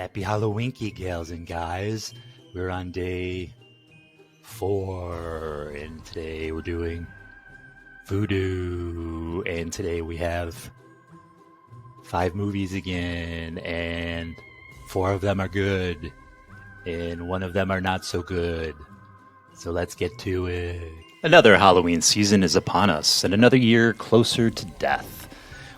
Happy Halloweenky, gals and guys. We're on day 4, and today we're doing Vudu, and today we have 5 movies again, and 4 of them are good, and 1 of them are not so good. So let's get to it. Another Halloween season is upon us, and another year closer to death.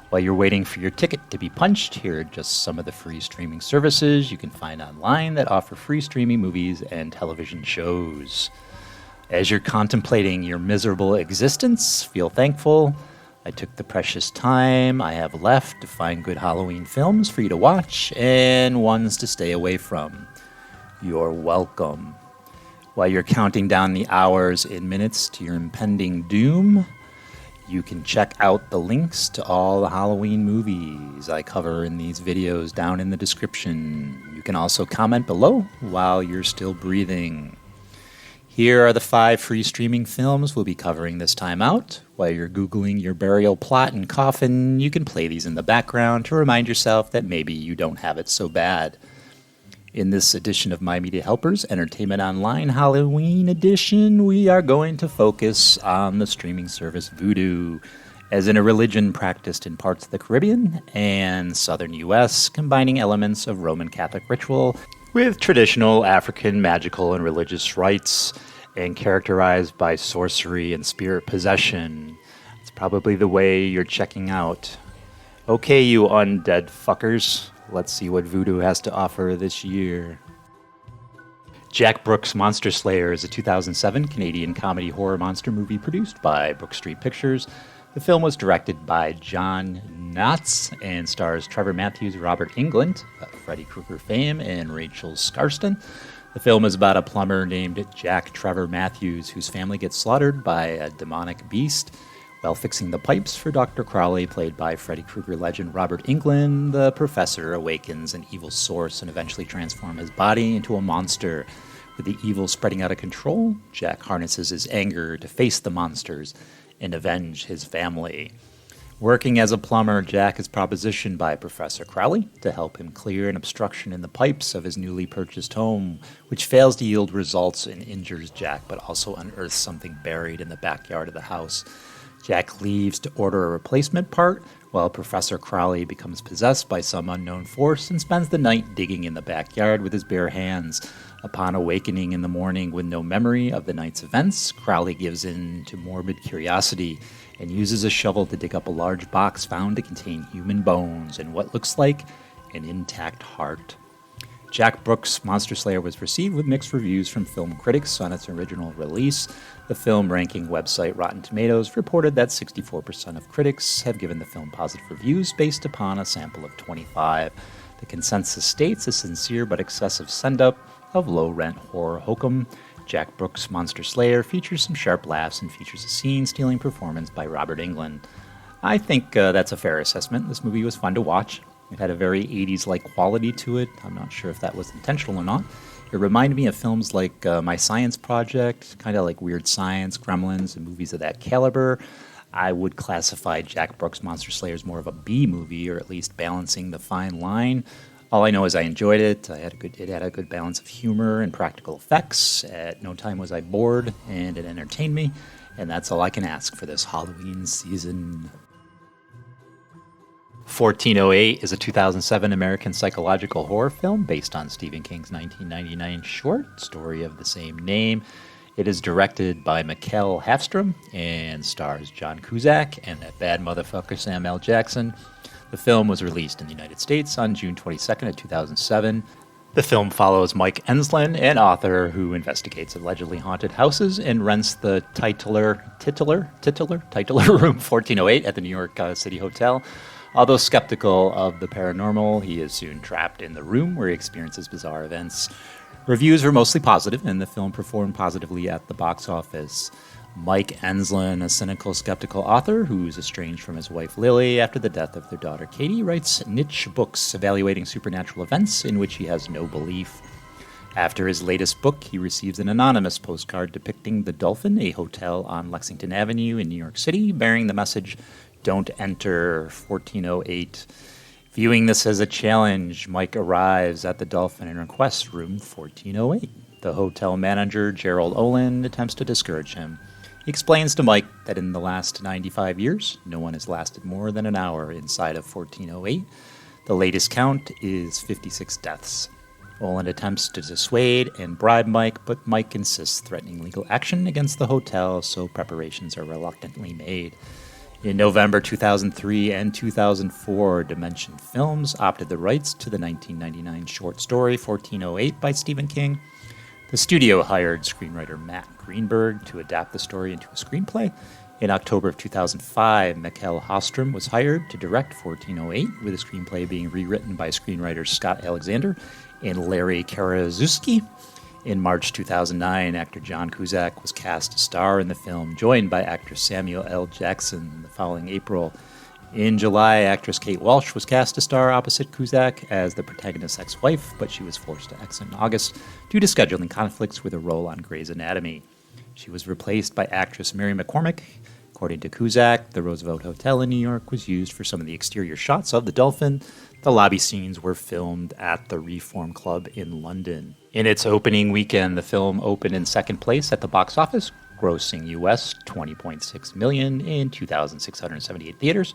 While you're waiting for your ticket to be punched, here are just some of the free streaming services you can find online that offer free streaming movies and television shows. As you're contemplating your miserable existence, feel thankful. I took the precious time I have left to find good Halloween films for you to watch and ones to stay away from. You're welcome. While you're counting down the hours and minutes to your impending doom, you can check out the links to all the Halloween movies I cover in these videos down in the description. You can also comment below while you're still breathing. Here are the 5 free streaming films we'll be covering this time out. While you're Googling your burial plot and coffin, you can play these in the background to remind yourself that maybe you don't have it so bad. In this edition of My Media Helpers Entertainment Online Halloween edition, we are going to focus on the streaming service Vudu, as in a religion practiced in parts of the Caribbean and southern U.S., combining elements of Roman Catholic ritual with traditional African magical and religious rites, and characterized by sorcery and spirit possession. It's probably the way you're checking out. Okay, you undead fuckers. Let's see what Vudu has to offer this year. Jack Brooks' Monster Slayer is a 2007 Canadian comedy horror monster movie produced by Brook Street Pictures. The film was directed by John Knotts and stars Trevor Matthews, Robert Englund, Freddy Krueger fame, and Rachel Skarsten. The film is about a plumber named Jack Trevor Matthews whose family gets slaughtered by a demonic beast. While fixing the pipes for Dr. Crowley, played by Freddy Krueger legend Robert Englund, the professor awakens an evil source and eventually transforms his body into a monster. With the evil spreading out of control, Jack harnesses his anger to face the monsters and avenge his family. Working as a plumber, Jack is propositioned by Professor Crowley to help him clear an obstruction in the pipes of his newly purchased home, which fails to yield results and injures Jack, but also unearths something buried in the backyard of the house. Jack leaves to order a replacement part, while Professor Crowley becomes possessed by some unknown force and spends the night digging in the backyard with his bare hands. Upon awakening in the morning with no memory of the night's events, Crowley gives in to morbid curiosity and uses a shovel to dig up a large box found to contain human bones and what looks like an intact heart. Jack Brooks' Monster Slayer was received with mixed reviews from film critics on its original release. The film ranking website Rotten Tomatoes reported that 64% of critics have given the film positive reviews based upon a sample of 25. The consensus states a sincere but excessive send-up of low-rent horror hokum. Jack Brooks' Monster Slayer features some sharp laughs and features a scene-stealing performance by Robert Englund. I think that's a fair assessment. This movie was fun to watch. It had a very 80s-like quality to it. I'm not sure if that was intentional or not. It reminded me of films like My Science Project, kind of like Weird Science, Gremlins, and movies of that caliber. I would classify Jack Brooks' Monster Slayer as more of a B movie, or at least balancing the fine line. All I know is I enjoyed it. It had a good balance of humor and practical effects. At no time was I bored, and it entertained me. And that's all I can ask for this Halloween season. 1408 is a 2007 American psychological horror film based on Stephen King's 1999 short story of the same name. It is directed by Mikkel Hafstrom and stars John Cusack and that bad motherfucker Sam L. Jackson. The film was released in the United States on June 22nd of 2007. The film follows Mike Enslin, an author who investigates allegedly haunted houses and rents the titular room 1408 at the New York City Hotel. Although skeptical of the paranormal, he is soon trapped in the room where he experiences bizarre events. Reviews were mostly positive, and the film performed positively at the box office. Mike Enslin, a cynical, skeptical author who's estranged from his wife Lily after the death of their daughter Katie, writes niche books evaluating supernatural events in which he has no belief. After his latest book, he receives an anonymous postcard depicting the Dolphin, a hotel on Lexington Avenue in New York City, bearing the message, "Don't enter 1408." Viewing this as a challenge, Mike arrives at the Dolphin and requests room 1408. The hotel manager, Gerald Olin, attempts to discourage him. He explains to Mike that in the last 95 years, no one has lasted more than an hour inside of 1408. The latest count is 56 deaths. Olin attempts to dissuade and bribe Mike, but Mike insists threatening legal action against the hotel, so preparations are reluctantly made. In November 2003 and 2004, Dimension Films opted the rights to the 1999 short story 1408 by Stephen King. The studio hired screenwriter Matt Greenberg to adapt the story into a screenplay. In October of 2005, Mikkel Hostrom was hired to direct 1408, with the screenplay being rewritten by screenwriters Scott Alexander and Larry Karaszewski. In March 2009, actor John Cusack was cast to star in the film, joined by actor Samuel L. Jackson the following April. In July, actress Kate Walsh was cast to star opposite Cusack as the protagonist's ex-wife, but she was forced to exit in August due to scheduling conflicts with a role on Grey's Anatomy. She was replaced by actress Mary McCormick. According to Cusack, the Roosevelt Hotel in New York was used for some of the exterior shots of the Dolphin. The lobby scenes were filmed at the Reform Club in London. In its opening weekend, the film opened in second place at the box office, grossing US $20.6 million in 2,678 theaters.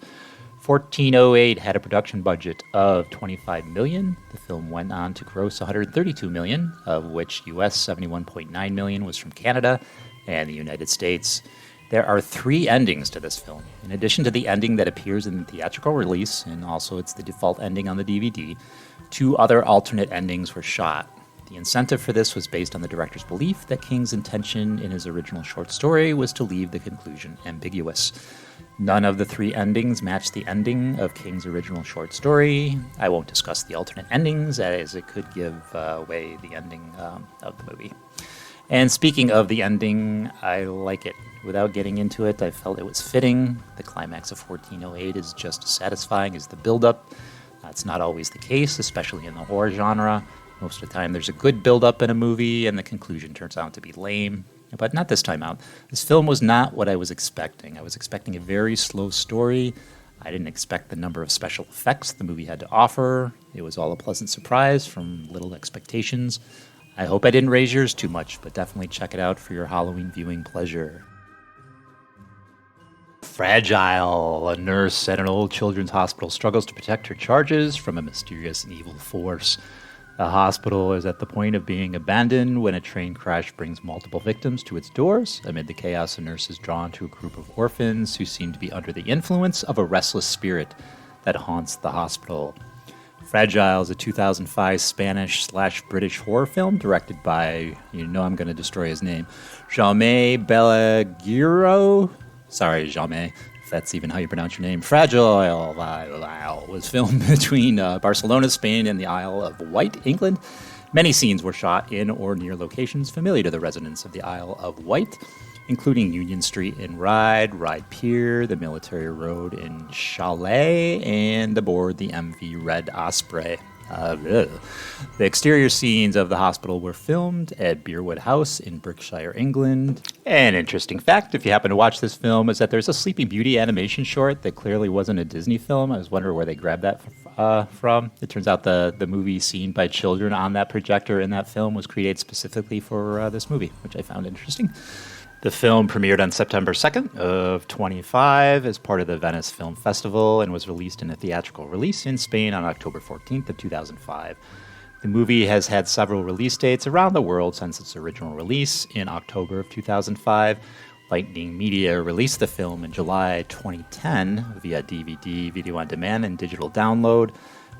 1408 had a production budget of $25 million. The film went on to gross $132 million, of which US $71.9 million was from Canada and the United States. There are 3 endings to this film. In addition to the ending that appears in the theatrical release, and also it's the default ending on the DVD, 2 other alternate endings were shot. The incentive for this was based on the director's belief that King's intention in his original short story was to leave the conclusion ambiguous. None of the 3 endings match the ending of King's original short story. I won't discuss the alternate endings, as it could give away the ending of the movie. And speaking of the ending, I like it. Without getting into it, I felt it was fitting. The climax of 1408 is just as satisfying as the build-up. That's not always the case, especially in the horror genre. Most of the time, there's a good build-up in a movie, and the conclusion turns out to be lame. But not this time out. This film was not what I was expecting. I was expecting a very slow story. I didn't expect the number of special effects the movie had to offer. It was all a pleasant surprise from little expectations. I hope I didn't raise yours too much, but definitely check it out for your Halloween viewing pleasure. Fragile. A nurse at an old children's hospital struggles to protect her charges from a mysterious and evil force. The hospital is at the point of being abandoned when a train crash brings multiple victims to its doors. Amid the chaos, a nurse is drawn to a group of orphans who seem to be under the influence of a restless spirit that haunts the hospital. Fragile is a 2005 Spanish/British horror film directed by, I'm going to destroy his name, Jaume Balagueró. Sorry, Jaume, if that's even how you pronounce your name. Fragile was filmed between Barcelona, Spain, and the Isle of Wight, England. Many scenes were shot in or near locations familiar to the residents of the Isle of Wight, including Union Street in Ryde Pier, the Military Road in Chalet, and aboard the MV Red Osprey. The exterior scenes of the hospital were filmed at Beerwood House in Berkshire, England. An interesting fact, if you happen to watch this film, is that there's a Sleeping Beauty animation short that clearly wasn't a Disney film. I was wondering where they grabbed that from. It turns out the movie seen by children on that projector in that film was created specifically for this movie, which I found interesting. The film premiered on September 2nd of 25 as part of the Venice Film Festival and was released in a theatrical release in Spain on October 14th of 2005. The movie has had several release dates around the world since its original release in October of 2005. Lightning Media released the film in July 2010 via DVD, video on demand, and digital download.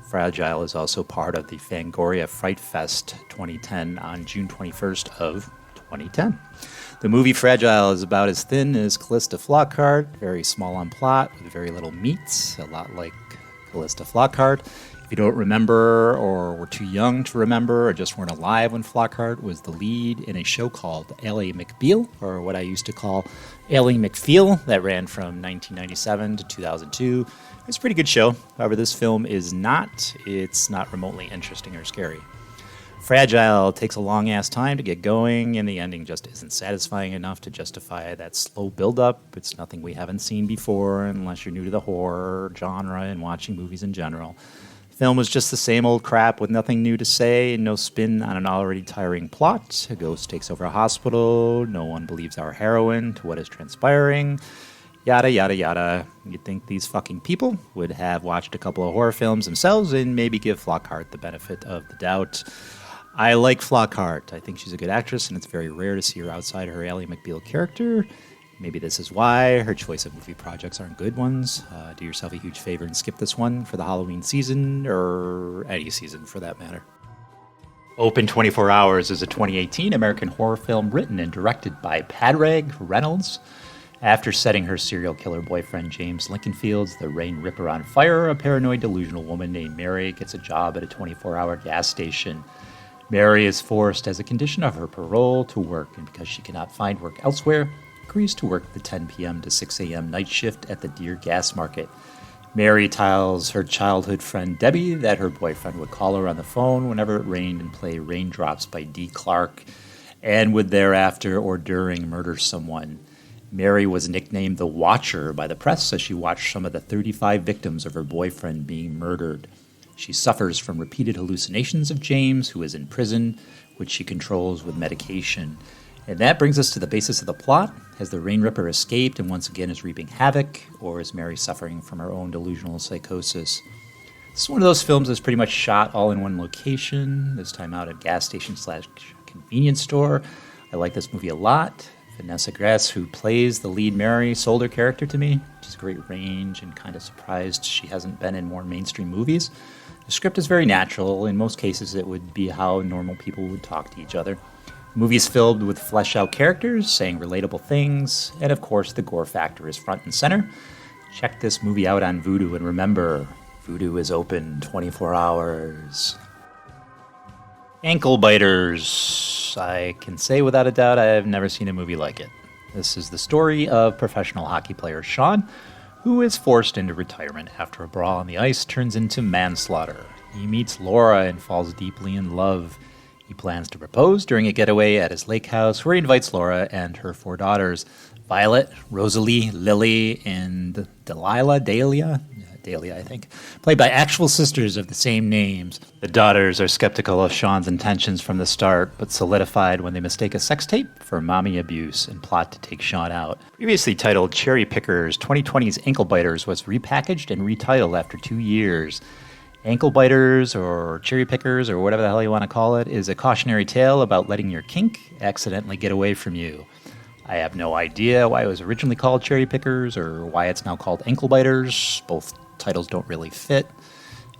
Fragile is also part of the Fangoria Fright Fest 2010 on June 21st of 2010. The movie Fragile is about as thin as Callista Flockhart, very small on plot, with very little meat, a lot like Callista Flockhart. If you don't remember, or were too young to remember, or just weren't alive when Flockhart was the lead in a show called Ally McBeal, or what I used to call Ally McFeel, that ran from 1997 to 2002. It's a pretty good show. However, this film is not. It's not remotely interesting or scary. Fragile takes a long-ass time to get going, and the ending just isn't satisfying enough to justify that slow build-up. It's nothing we haven't seen before, unless you're new to the horror genre and watching movies in general. Film was just the same old crap with nothing new to say and no spin on an already tiring plot. A ghost takes over a hospital. No one believes our heroine to what is transpiring. Yada, yada, yada. You'd think these fucking people would have watched a couple of horror films themselves and maybe give Flockhart the benefit of the doubt. I like Flockhart. I think she's a good actress, and it's very rare to see her outside her Ally McBeal character. Maybe this is why her choice of movie projects aren't good ones. Do yourself a huge favor and skip this one for the Halloween season, or any season for that matter. Open 24 Hours is a 2018 American horror film written and directed by Padraig Reynolds. After setting her serial killer boyfriend James Lincolnfield's The Rain Ripper on fire, a paranoid delusional woman named Mary gets a job at a 24-hour gas station. Mary is forced, as a condition of her parole, to work, and because she cannot find work elsewhere, agrees to work the 10 p.m. to 6 a.m. night shift at the Deer Gas Market. Mary tells her childhood friend Debbie that her boyfriend would call her on the phone whenever it rained and play Raindrops by Dee Clark, and would thereafter or during murder someone. Mary was nicknamed the Watcher by the press as she watched some of the 35 victims of her boyfriend being murdered. She suffers from repeated hallucinations of James, who is in prison, which she controls with medication. And that brings us to the basis of the plot. Has the Rain Ripper escaped and once again is reaping havoc, or is Mary suffering from her own delusional psychosis? This is one of those films that's pretty much shot all in one location, this time out at gas station / convenience store. I like this movie a lot. Vanessa Gress, who plays the lead Mary, sold her character to me. She's a great range and kind of surprised she hasn't been in more mainstream movies. The script is very natural. In most cases, it would be how normal people would talk to each other. The movie is filled with fleshed-out characters saying relatable things, and of course, the gore factor is front and center. Check this movie out on Vudu, and remember, Vudu is open 24 hours. Ankle Biters. I can say without a doubt I have never seen a movie like it. This is the story of professional hockey player Sean, who is forced into retirement after a brawl on the ice turns into manslaughter. He meets Laura and falls deeply in love. He plans to propose during a getaway at his lake house, where he invites Laura and her 4 daughters, Violet, Rosalie, Lily, and Dahlia, I think, played by actual sisters of the same names. The daughters are skeptical of Sean's intentions from the start, but solidified when they mistake a sex tape for mommy abuse and plot to take Sean out. Previously titled Cherry Pickers, 2020's Ankle Biters was repackaged and retitled after 2 years. Ankle Biters, or Cherry Pickers, or whatever the hell you want to call it, is a cautionary tale about letting your kink accidentally get away from you. I have no idea why it was originally called Cherry Pickers, or why it's now called Ankle Biters. Both titles don't really fit.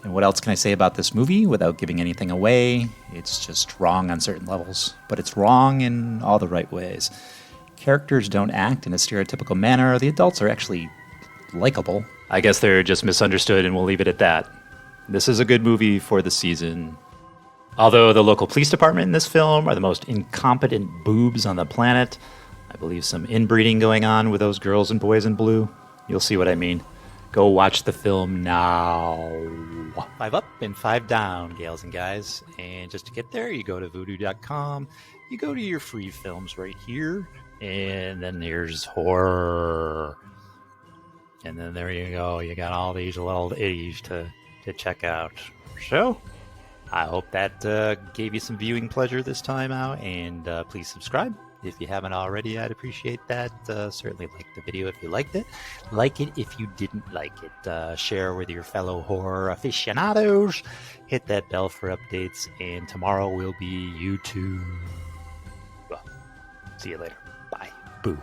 And what else can I say about this movie without giving anything away? It's just wrong on certain levels, but it's wrong in all the right ways. Characters don't act in a stereotypical manner. The adults are actually likable. I guess they're just misunderstood, and we'll leave it at that. This is a good movie for the season. Although the local police department in this film are the most incompetent boobs on the planet, I believe some inbreeding going on with those girls and boys in blue. You'll see what I mean. Go watch the film now. 5 up and 5 down, gals and guys. And just to get there, you go to Vudu.com. You go to your free films right here. And then there's horror. And then there you go. You got all these little itties to check out. So, I hope that gave you some viewing pleasure this time out. And please subscribe. If you haven't already, I'd appreciate that. Certainly like the video if you liked it. Like it if you didn't like it. Share with your fellow horror aficionados. Hit that bell for updates. And tomorrow will be YouTube. Well, see you later. Bye. Boo.